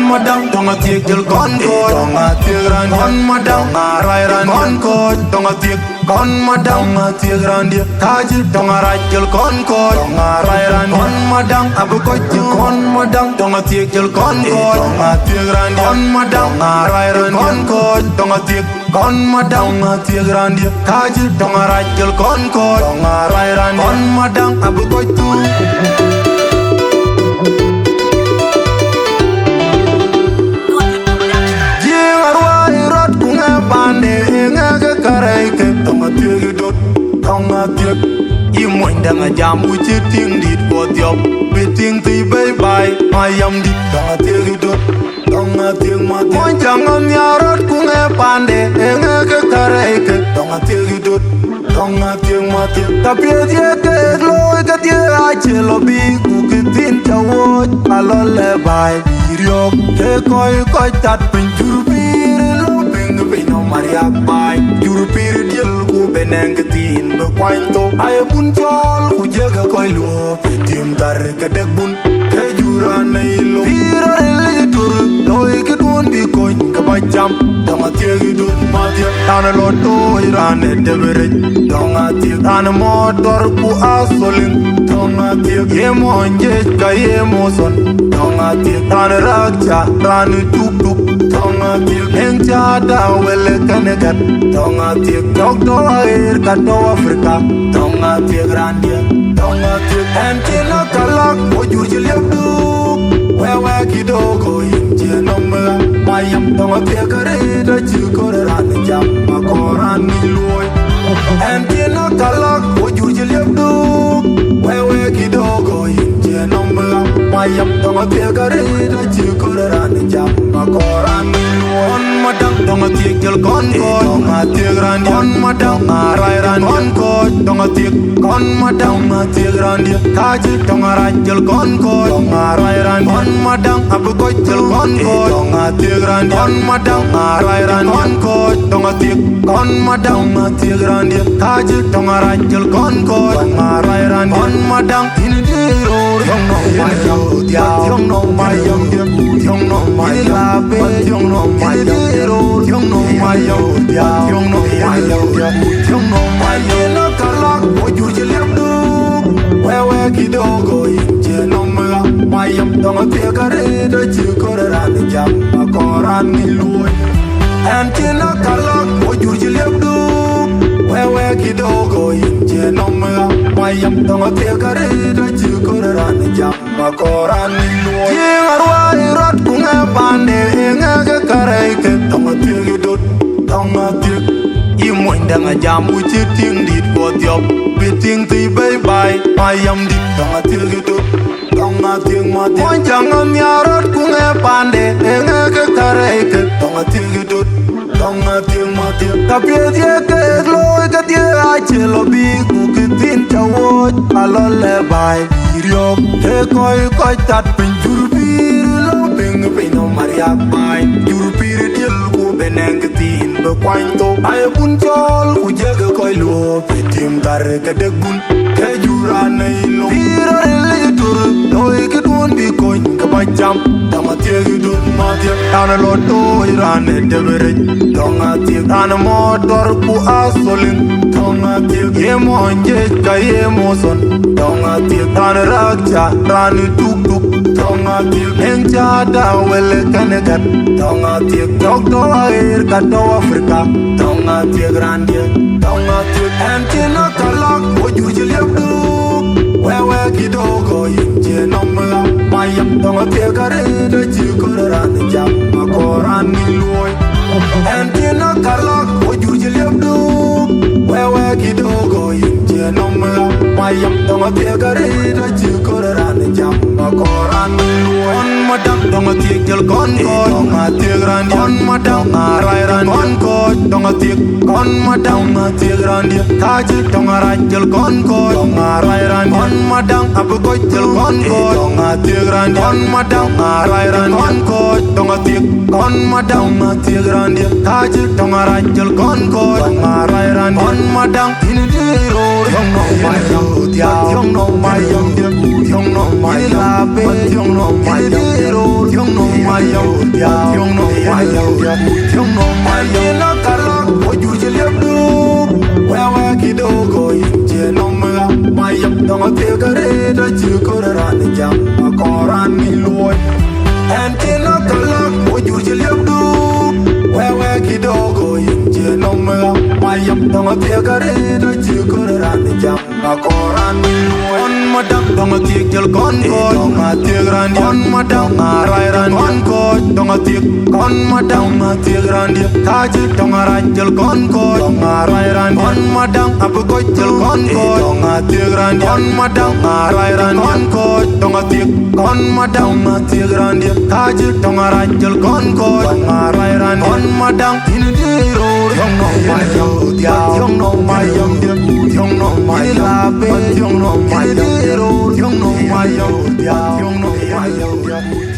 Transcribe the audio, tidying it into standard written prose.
madang tonga tiek jel kon ko tonga tiek ran kon madang rai ran kon ko tonga tiek kon madang tiek ran dia kajil tonga rai jel kon ko tonga rai ran kon madang abu ko kon madang tonga tiek jel kon ko tonga tiek ran kon madang rai ran kon ko tonga tiek kon madang tiek ran dia kajil tonga rai jel kon ko tonga rai ran kon madang abu ko tu pande nga ga karai ke tonga tiek dot tonga tiek i moin danga jambu chiting dit bot yop biting ti bye bye mayam dit tonga tiek dot tonga tiek ma moin jangam yarot ku nga pande nga ga karai ke tonga tiek dot tonga tiek ma tiek tapi dia ke loy ka dia achelo bi ku kitin chawot alole bye riok ke koi tat pinjur Maria bai juru pir diel ku beneng ketin be kwanto ay bun jol ku jaga koy lu tim dar ke dek bun ke juran nay lo pir le tur loy ke don bi koy ka bajam dama tiegi dun ma dia tan lo to irane de bere dama tieg tan motor ku asolin dama tieg ye monje ka ye moson dama tieg tan rakcha tan tuk tuk dama tieg encha da wele kanegat dama tieg dog do air ka do Afrika dama tieg randia dama tieg entina kalak ojur jilep du wewe kidogo inje nomba mayam dama tieg kare da chikor ran jam makoran niloy entina kalak ojur jilep du wewe kidogo inje nomba mayam dama tieg kare da chikor ran jam makoran niloy madang dama tieg jel kon ko dama tieg ran kon madang rai ran kon ko dama tieg kon madang tieg ran dia kaji dama rai jel kon ko dama rai ran kon madang abu ko jel kon ko dama tieg ran kon madang rai ran kon ko dama tieg kon madang tieg ran dia kaji dama rai jel kon ko dama rai ran kon madang ini diro yong no mayam dia yong no mayam dia yong no mayam yong no mayam yong no mayam dia yong no mayam dia yong no mayam na kalak ojur jilep du wewe kidogo inje no mayam dama tieg kare da chikor ran jam makoran niloy entina kalak ojur jilep du wewe kidogo inje no mayam dama tieg kare da chikor ran jam makoran niloy jingarwa irat ku nga pande nga ga karai ke dama tieg dot dama tieg i moin danga jambu chiting dit bot yop biting ti bye bye mayam dit dama tieg dot dama tieg ma moin jangam yarot ku nga pande nga ga karai ke dama tieg dot dama tieg ma tieg tapi dia ke loy ka dia achelo bi ku kitin chawot alole bye riok ke koi tat pinjur pir lo ping pino Maria bai juru pir diel ku beneng ketin be kwanto ay bun jol ku jaga koy lu tim dar ke dek bun ke juran nay lo pir le tur loy ke don bi koy ka bajam dama tieg dun ma tieg tan lo to irane de bere dama tieg tan motor ku asolin dama tieg ye monje ka ye moson dama tieg tan rakcha tan tuk tuk dama tieg encha da wele kanegat dama tieg dog do air ka do Afrika dama tieg randia dama tieg entina kalak ojur jilep du wewe kidogo inje nomba mayam dama tieg kare da chikor ran jam makoran niloy entina kalak ojur jilep du wewe kidogo inje nomba mayam dama tieg kare da chikor ran jam makoran niloy madang dama tieg jel kon ko dama tieg ran kon madang rai ran kon ko dama tieg kon madang tieg ran dia kaji dama rai jel kon ko dama rai ran kon madang abu ko jel kon ko dama tieg ran kon madang rai ran kon ko dama tieg kon madang tieg ran dia kaji dama rai jel kon ko dama rai ran kon madang ini diro yong no mayam dia yong no mayam dia Young no my love, young no my hero, young no my young no my young no my na kala o ju je lep du wa ki do go je no ma my yap dong te kare da ji ko ra ni jam ko ran ni loy and na kala o ju je lep du wa ki do go je no ma my yap dong te kare da ji ko ra ni jam ko ran ni loy on ma dak dong te jel kon ko ma te ran on ma dak ma rai ran on ko dong te kon ma dak ma te ran dia ta ji dong ra jel kon ko dong rai ran on ma dak ab ko jel kon ko dong te ran on ma dak ma rai ran on ko dong te kon ma dak ma te ran dia ta ji dong ra jel kon ko dong rai ran on ma dak in di ro yong no ma yong no ma yong dia yong no ma love yong no ma yong no ma yong no ma